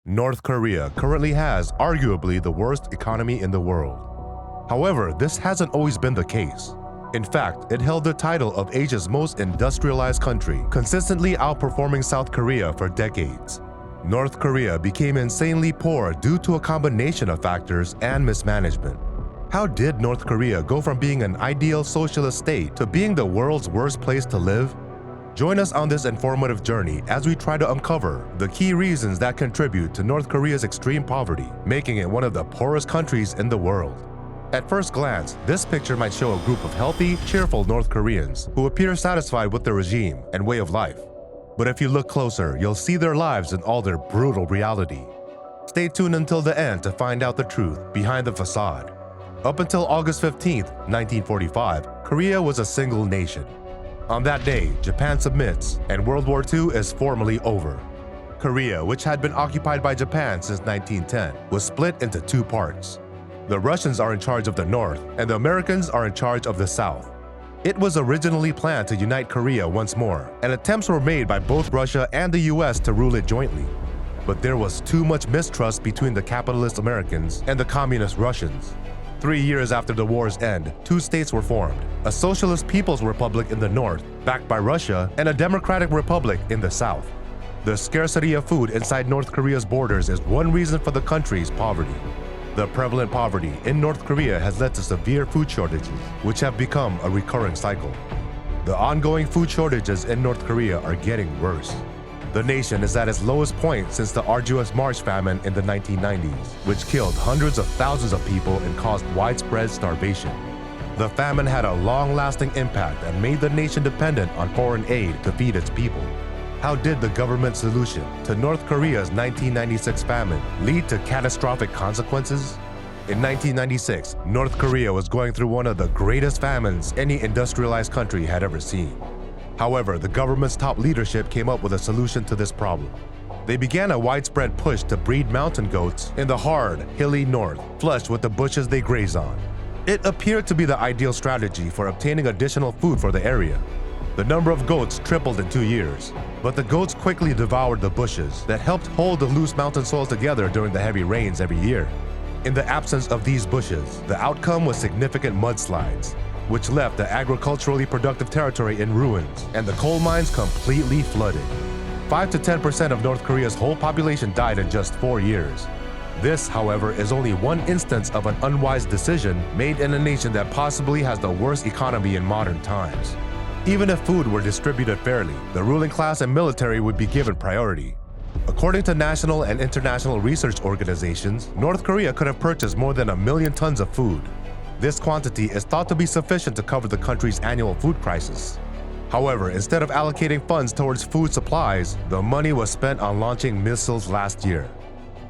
North Korea currently has arguably the worst economy in the world. However, this hasn't always been the case. In fact, it held the title of Asia's most industrialized country, consistently outperforming South Korea for decades. North Korea became insanely poor due to a combination of factors and mismanagement. How did North Korea go from being an ideal socialist state to being the world's worst place to live? Join us on this informative journey as we try to uncover the key reasons that contribute to North Korea's extreme poverty, making it one of the poorest countries in the world. At first glance, this picture might show a group of healthy, cheerful North Koreans who appear satisfied with their regime and way of life. But if you look closer, you'll see their lives in all their brutal reality. Stay tuned until the end to find out the truth behind the facade. Up until August 15, 1945, Korea was a single nation. On that day, Japan submits, and World War II is formally over. Korea, which had been occupied by Japan since 1910, was split into two parts. The Russians are in charge of the North, and the Americans are in charge of the South. It was originally planned to unite Korea once more, and attempts were made by both Russia and the US to rule it jointly. But there was too much mistrust between the capitalist Americans and the communist Russians. 3 years after the war's end, two states were formed: a Socialist People's Republic in the north, backed by Russia, and a Democratic Republic in the south. The scarcity of food inside North Korea's borders is one reason for the country's poverty. The prevalent poverty in North Korea has led to severe food shortages, which have become a recurring cycle. The ongoing food shortages in North Korea are getting worse. The nation is at its lowest point since the arduous March famine in the 1990s, which killed hundreds of thousands of people and caused widespread starvation. The famine had a long-lasting impact and made the nation dependent on foreign aid to feed its people. How did the government solution to North Korea's 1996 famine lead to catastrophic consequences? In 1996, North Korea was going through one of the greatest famines any industrialized country had ever seen. However, the government's top leadership came up with a solution to this problem. They began a widespread push to breed mountain goats in the hard, hilly north, flush with the bushes they graze on. It appeared to be the ideal strategy for obtaining additional food for the area. The number of goats tripled in 2 years, but the goats quickly devoured the bushes that helped hold the loose mountain soil together during the heavy rains every year. In the absence of these bushes, the outcome was significant mudslides, which left the agriculturally productive territory in ruins and the coal mines completely flooded. 5 to 10% of North Korea's whole population died in just 4 years. This, however, is only one instance of an unwise decision made in a nation that possibly has the worst economy in modern times. Even if food were distributed fairly, the ruling class and military would be given priority. According to national and international research organizations, North Korea could have purchased more than 1 million tons of food. This quantity is thought to be sufficient to cover the country's annual food crisis. However, instead of allocating funds towards food supplies, the money was spent on launching missiles last year.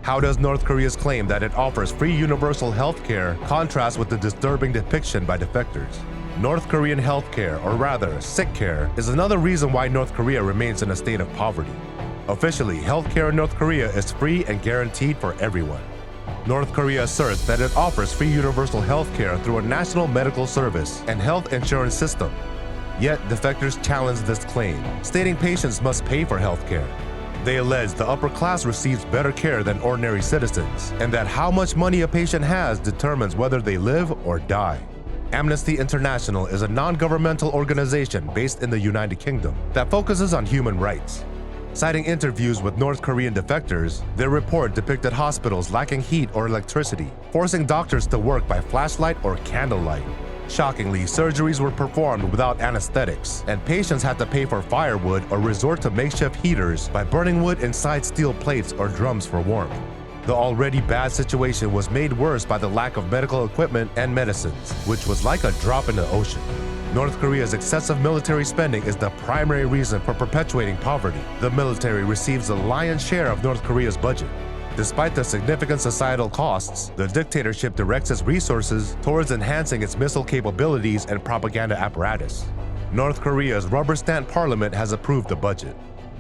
How does North Korea's claim that it offers free universal health care contrast with the disturbing depiction by defectors? North Korean healthcare, or rather, sick care, is another reason why North Korea remains in a state of poverty. Officially, healthcare in North Korea is free and guaranteed for everyone. North Korea asserts that it offers free universal healthcare through a national medical service and health insurance system. Yet, defectors challenge this claim, stating patients must pay for healthcare. They allege the upper class receives better care than ordinary citizens, and that how much money a patient has determines whether they live or die. Amnesty International is a non-governmental organization based in the United Kingdom that focuses on human rights. Citing interviews with North Korean defectors, their report depicted hospitals lacking heat or electricity, forcing doctors to work by flashlight or candlelight. Shockingly, surgeries were performed without anesthetics, and patients had to pay for firewood or resort to makeshift heaters by burning wood inside steel plates or drums for warmth. The already bad situation was made worse by the lack of medical equipment and medicines, which was like a drop in the ocean. North Korea's excessive military spending is the primary reason for perpetuating poverty. The military receives the lion's share of North Korea's budget. Despite the significant societal costs, the dictatorship directs its resources towards enhancing its missile capabilities and propaganda apparatus. North Korea's rubber-stamp parliament has approved the budget.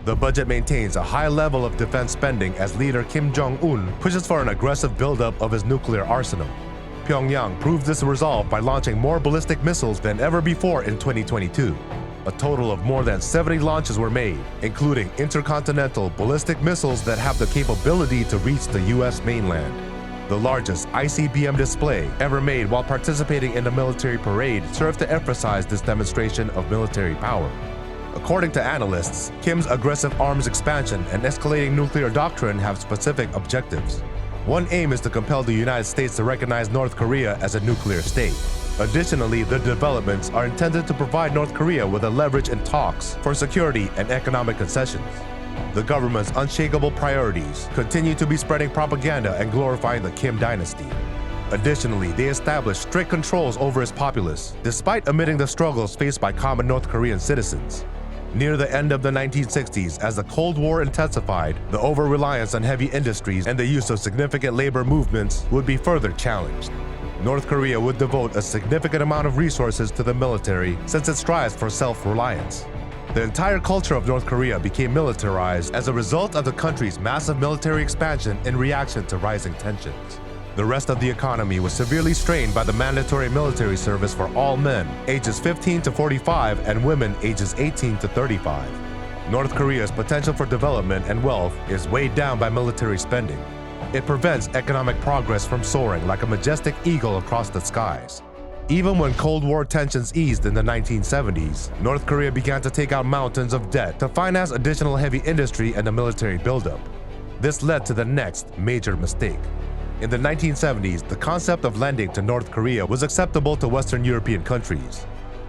The budget maintains a high level of defense spending as leader Kim Jong-un pushes for an aggressive buildup of his nuclear arsenal. Pyongyang proved this resolve by launching more ballistic missiles than ever before in 2022. a total of more than 70 launches were made, including intercontinental ballistic missiles that have the capability to reach the U.S. mainland. The largest ICBM display ever made while participating in a military parade served to emphasize this demonstration of military power. According to analysts, Kim's aggressive arms expansion and escalating nuclear doctrine have specific objectives. One aim is to compel the United States to recognize North Korea as a nuclear state. Additionally, the developments are intended to provide North Korea with a leverage in talks for security and economic concessions. The government's unshakable priorities continue to be spreading propaganda and glorifying the Kim dynasty. Additionally, they established strict controls over its populace, despite omitting the struggles faced by common North Korean citizens. Near the end of the 1960s, as the Cold War intensified, the over-reliance on heavy industries and the use of significant labor movements would be further challenged. North Korea would devote a significant amount of resources to the military since it strives for self-reliance. The entire culture of North Korea became militarized as a result of the country's massive military expansion in reaction to rising tensions. The rest of the economy was severely strained by the mandatory military service for all men ages 15 to 45 and women ages 18 to 35. North Korea's potential for development and wealth is weighed down by military spending. It prevents economic progress from soaring like a majestic eagle across the skies. Even when Cold War tensions eased in the 1970s, North Korea began to take out mountains of debt to finance additional heavy industry and the military buildup. This led to the next major mistake. In the 1970s, the concept of lending to North Korea was acceptable to Western European countries.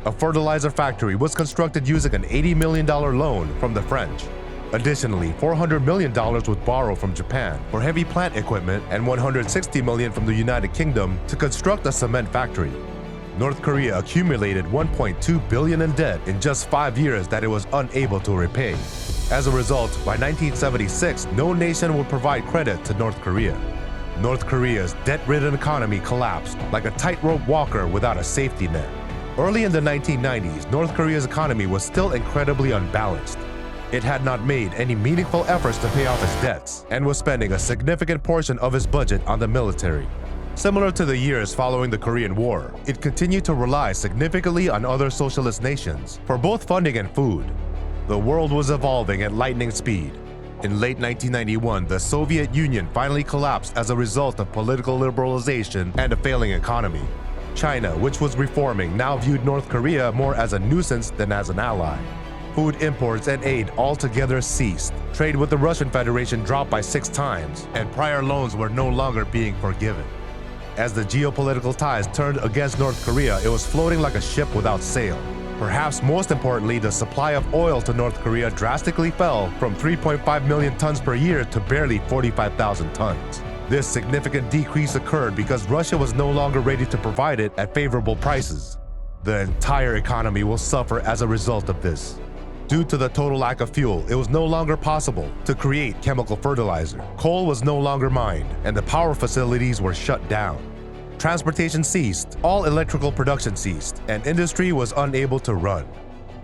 A fertilizer factory was constructed using an $80 million loan from the French. Additionally, $400 million was borrowed from Japan for heavy plant equipment and $160 million from the United Kingdom to construct a cement factory. North Korea accumulated $1.2 billion in debt in just 5 years that it was unable to repay. As a result, by 1976, no nation would provide credit to North Korea. North Korea's debt-ridden economy collapsed like a tightrope walker without a safety net. Early in the 1990s, North Korea's economy was still incredibly unbalanced. It had not made any meaningful efforts to pay off its debts and was spending a significant portion of its budget on the military. Similar to the years following the Korean War, it continued to rely significantly on other socialist nations for both funding and food. The world was evolving at lightning speed. In late 1991, the Soviet Union finally collapsed as a result of political liberalization and a failing economy. China, which was reforming, now viewed North Korea more as a nuisance than as an ally. Food imports and aid altogether ceased. Trade with the Russian Federation dropped by 6 times, and prior loans were no longer being forgiven. As the geopolitical tides turned against North Korea, it was floating like a ship without sail. Perhaps most importantly, the supply of oil to North Korea drastically fell from 3.5 million tons per year to barely 45,000 tons. This significant decrease occurred because Russia was no longer ready to provide it at favorable prices. The entire economy will suffer as a result of this. Due to the total lack of fuel, it was no longer possible to create chemical fertilizer. Coal was no longer mined, and the power facilities were shut down. Transportation ceased, all electrical production ceased, and industry was unable to run.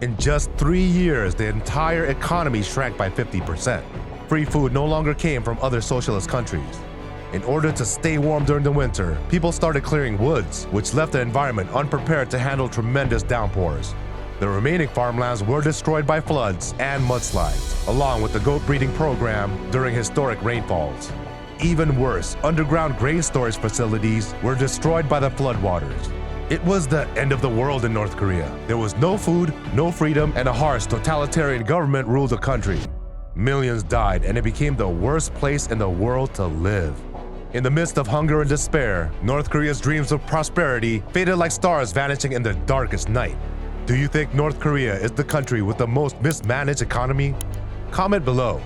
In just 3 years, the entire economy shrank by 50%. Free food no longer came from other socialist countries. In order to stay warm during the winter, people started clearing woods, which left the environment unprepared to handle tremendous downpours. The remaining farmlands were destroyed by floods and mudslides, along with the goat breeding program during historic rainfalls. Even worse, underground grain storage facilities were destroyed by the floodwaters. It was the end of the world in North Korea. There was no food, no freedom, and a harsh totalitarian government ruled the country. Millions died, and it became the worst place in the world to live. In the midst of hunger and despair, North Korea's dreams of prosperity faded like stars vanishing in the darkest night. Do you think North Korea is the country with the most mismanaged economy? Comment below.